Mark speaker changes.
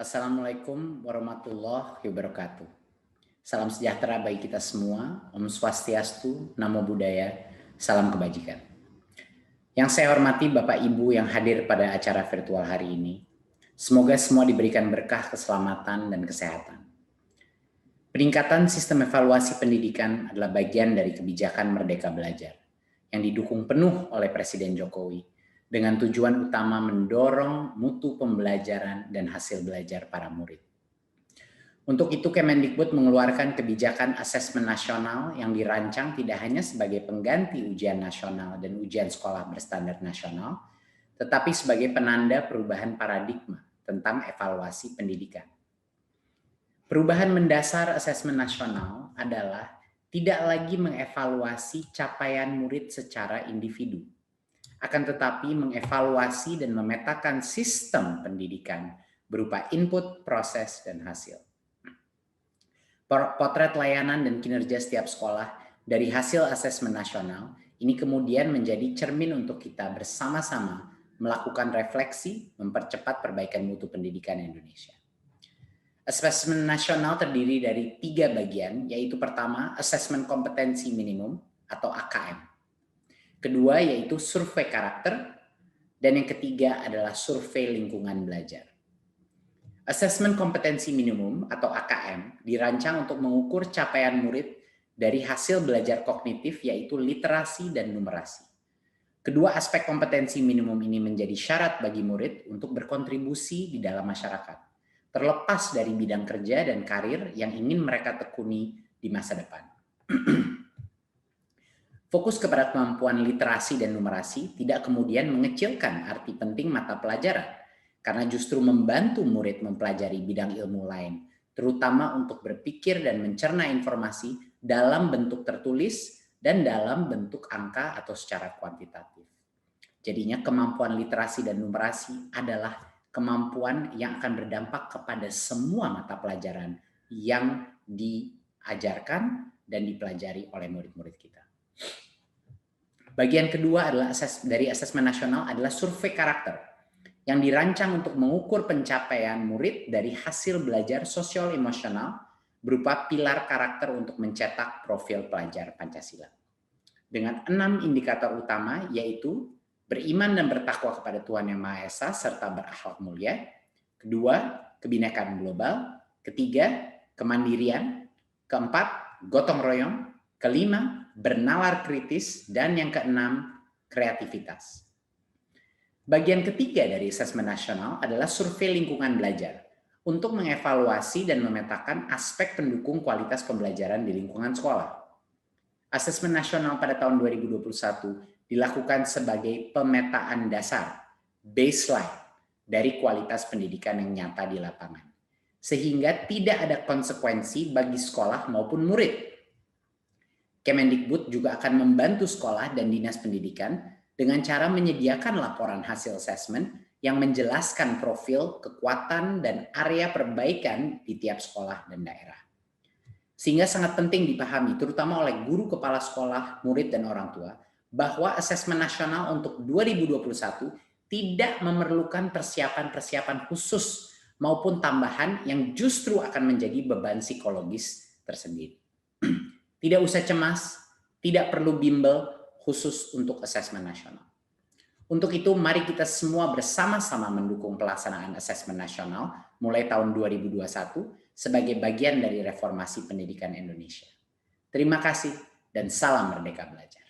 Speaker 1: Assalamualaikum warahmatullahi wabarakatuh. Salam sejahtera bagi kita semua. Om Swastiastu, Namo Buddhaya, salam kebajikan. Yang saya hormati Bapak Ibu yang hadir pada acara virtual hari ini. Semoga semua diberikan berkah keselamatan dan kesehatan. Peningkatan sistem evaluasi pendidikan adalah bagian dari kebijakan Merdeka Belajar yang didukung penuh oleh Presiden Jokowi dengan tujuan utama mendorong mutu pembelajaran dan hasil belajar para murid. Untuk itu Kemendikbud mengeluarkan kebijakan asesmen nasional yang dirancang tidak hanya sebagai pengganti ujian nasional dan ujian sekolah berstandar nasional, tetapi sebagai penanda perubahan paradigma tentang evaluasi pendidikan. Perubahan mendasar asesmen nasional adalah tidak lagi mengevaluasi capaian murid secara individu, akan tetapi mengevaluasi dan memetakan sistem pendidikan berupa input, proses, dan hasil. Potret layanan dan kinerja setiap sekolah dari hasil asesmen nasional ini kemudian menjadi cermin untuk kita bersama-sama melakukan refleksi, mempercepat perbaikan mutu pendidikan Indonesia. Asesmen nasional terdiri dari 3 bagian, yaitu pertama, asesmen kompetensi minimum atau AKM. Kedua yaitu survei karakter, dan yang ketiga adalah survei lingkungan belajar. Asesmen kompetensi minimum atau AKM dirancang untuk mengukur capaian murid dari hasil belajar kognitif yaitu literasi dan numerasi. Kedua aspek kompetensi minimum ini menjadi syarat bagi murid untuk berkontribusi di dalam masyarakat, terlepas dari bidang kerja dan karir yang ingin mereka tekuni di masa depan. Fokus kepada kemampuan literasi dan numerasi tidak kemudian mengecilkan arti penting mata pelajaran, karena justru membantu murid mempelajari bidang ilmu lain, terutama untuk berpikir dan mencerna informasi dalam bentuk tertulis dan dalam bentuk angka atau secara kuantitatif. Jadinya kemampuan literasi dan numerasi adalah kemampuan yang akan berdampak kepada semua mata pelajaran yang diajarkan dan dipelajari oleh murid-murid kita. Bagian kedua adalah dari asesmen nasional adalah survei karakter yang dirancang untuk mengukur pencapaian murid dari hasil belajar sosial emosional berupa pilar karakter untuk mencetak profil pelajar Pancasila. Dengan 6 indikator utama yaitu beriman dan bertakwa kepada Tuhan Yang Maha Esa serta berakhlak mulia. Kedua, kebinekaan global. Ketiga, kemandirian. Keempat, gotong royong. Kelima, bernalar kritis, dan yang keenam, kreativitas. Bagian ketiga dari asesmen nasional adalah survei lingkungan belajar untuk mengevaluasi dan memetakan aspek pendukung kualitas pembelajaran di lingkungan sekolah. Asesmen nasional pada tahun 2021 dilakukan sebagai pemetaan dasar, baseline, dari kualitas pendidikan yang nyata di lapangan, sehingga tidak ada konsekuensi bagi sekolah maupun murid. Kemendikbud juga akan membantu sekolah dan dinas pendidikan dengan cara menyediakan laporan hasil asesmen yang menjelaskan profil, kekuatan, dan area perbaikan di tiap sekolah dan daerah. Sehingga sangat penting dipahami, terutama oleh guru kepala sekolah, murid, dan orang tua, bahwa asesmen nasional untuk 2021 tidak memerlukan persiapan-persiapan khusus maupun tambahan yang justru akan menjadi beban psikologis tersendiri. Tidak usah cemas, tidak perlu bimbel khusus untuk asesmen nasional. Untuk itu, mari kita semua bersama-sama mendukung pelaksanaan asesmen nasional mulai tahun 2021 sebagai bagian dari reformasi pendidikan Indonesia. Terima kasih dan salam Merdeka Belajar.